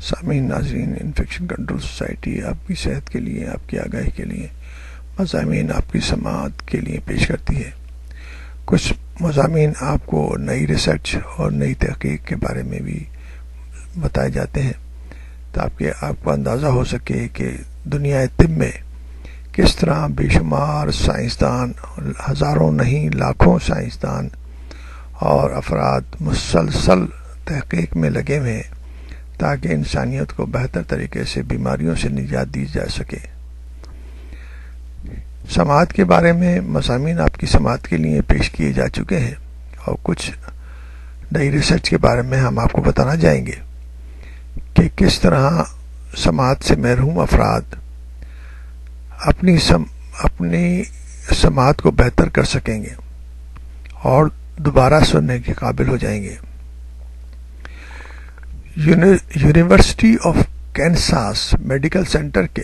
سامعین ناظرین، infection control society آپ کی صحت کے لیے، آپ کی آگاہی کے لیے مضامین آپ کی سماعت کے لیے پیش کرتی ہے۔ کچھ مضامین آپ کو نئی ریسرچ اور نئی تحقیق کے بارے میں بھی بتائے جاتے ہیں تاکہ آپ کو اندازہ ہو سکے کہ دنیا طب میں کس طرح بے شمار سائنسدان، ہزاروں نہیں لاکھوں سائنسدان اور افراد مسلسل تحقیق میں لگے ہوئے ہیں تاکہ انسانیت کو بہتر طریقے سے بیماریوں سے نجات دی جا سکے۔ سماعت کے بارے میں مضامین آپ کی سماعت کے لیے پیش کیے جا چکے ہیں اور کچھ نئی ریسرچ کے بارے میں ہم آپ کو بتانا جائیں گے کہ کس طرح سماعت سے محروم افراد اپنی سماعت کو بہتر کر سکیں گے اور دوبارہ سننے کے قابل ہو جائیں گے۔ University of Kansas medical centre کے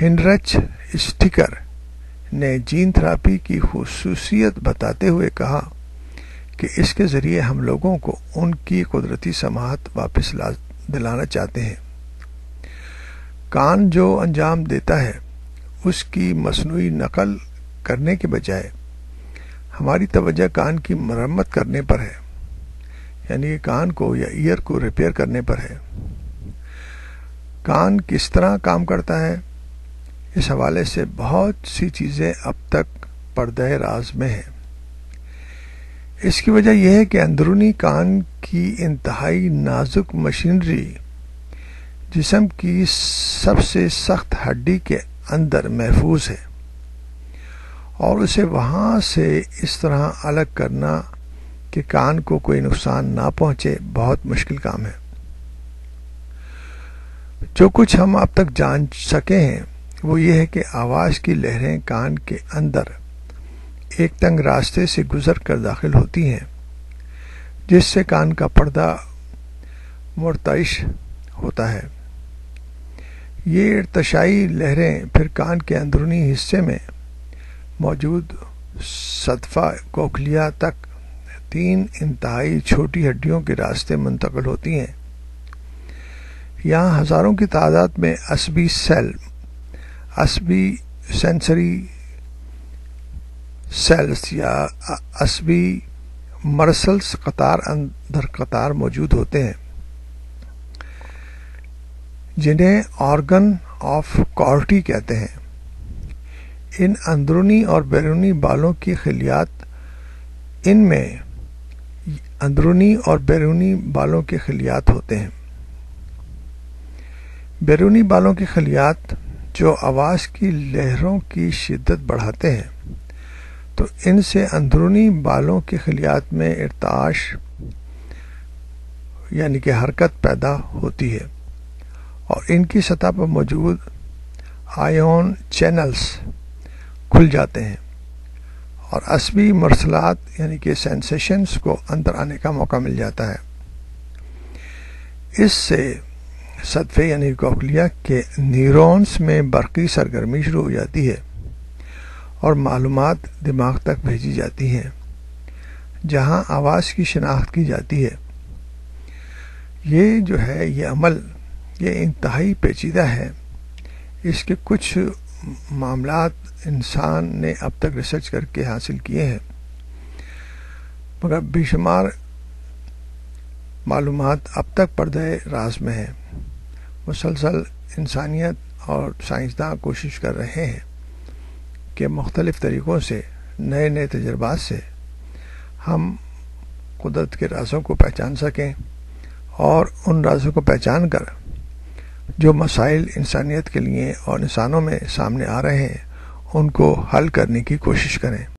ہنریچ اسٹیکر نے جین تھراپی کی خصوصیت بتاتے ہوئے کہا کہ اس کے ذریعے ہم لوگوں کو ان کی قدرتی سماعت واپس دلانا چاہتے ہیں۔ کان جو انجام دیتا ہے اس کی مصنوعی نقل کرنے کے بجائے ہماری توجہ کان کی مرمت کرنے پر ہے، یعنی کان کو یا ایئر کو ریپیئر کرنے پر ہے۔ کان کس طرح کام کرتا ہے، اس حوالے سے بہت سی چیزیں اب تک پردہ راز میں ہیں۔ اس کی وجہ یہ ہے کہ اندرونی کان کی انتہائی نازک مشینری جسم کی سب سے سخت ہڈی کے اندر محفوظ ہے اور اسے وہاں سے اس طرح الگ کرنا کہ کان کو کوئی نقصان نہ پہنچے بہت مشکل کام ہے۔ جو کچھ ہم اب تک جان سکے ہیں وہ یہ ہے کہ آواز کی لہریں کان کے اندر ایک تنگ راستے سے گزر کر داخل ہوتی ہیں جس سے کان کا پردہ مرتعش ہوتا ہے۔ یہ ارتشائی لہریں پھر کان کے اندرونی حصے میں موجود صدفہ کوکلیا تک 3 انتہائی چھوٹی ہڈیوں کے راستے منتقل ہوتی ہیں۔ یہاں ہزاروں کی تعداد میں عصبی سینسری سیلز یا عصبی مرسلز قطار اندر قطار موجود ہوتے ہیں جنہیں آرگن آف کارٹی کہتے ہیں۔ ان اندرونی اور بیرونی بالوں کی خلیات ان میں اندرونی اور بیرونی بالوں کے خلیات ہوتے ہیں۔ بیرونی بالوں کے خلیات جو آواز کی لہروں کی شدت بڑھاتے ہیں تو ان سے اندرونی بالوں کے خلیات میں ارتعاش یعنی کہ حرکت پیدا ہوتی ہے اور ان کی سطح پر موجود آئیون چینلز کھل جاتے ہیں اور عصبی مرسلات یعنی کہ سینسیشنز کو اندر آنے کا موقع مل جاتا ہے۔ اس سے صدفے یعنی کوکلیا کے نیورونز میں برقی سرگرمی شروع ہو جاتی ہے اور معلومات دماغ تک بھیجی جاتی ہیں جہاں آواز کی شناخت کی جاتی ہے۔ یہ جو ہے یہ عمل یہ انتہائی پیچیدہ ہے۔ اس کے کچھ معاملات انسان نے اب تک ریسرچ کر کے حاصل کیے ہیں مگر بے شمار معلومات اب تک پردہ راز میں ہیں۔ مسلسل انسانیت اور سائنسداں کوشش کر رہے ہیں کہ مختلف طریقوں سے نئے تجربات سے ہم قدرت کے رازوں کو پہچان سکیں اور ان رازوں کو پہچان کر جو مسائل انسانیت کے لیے اور انسانوں میں سامنے آ رہے ہیں ان کو حل کرنے کی کوشش کریں۔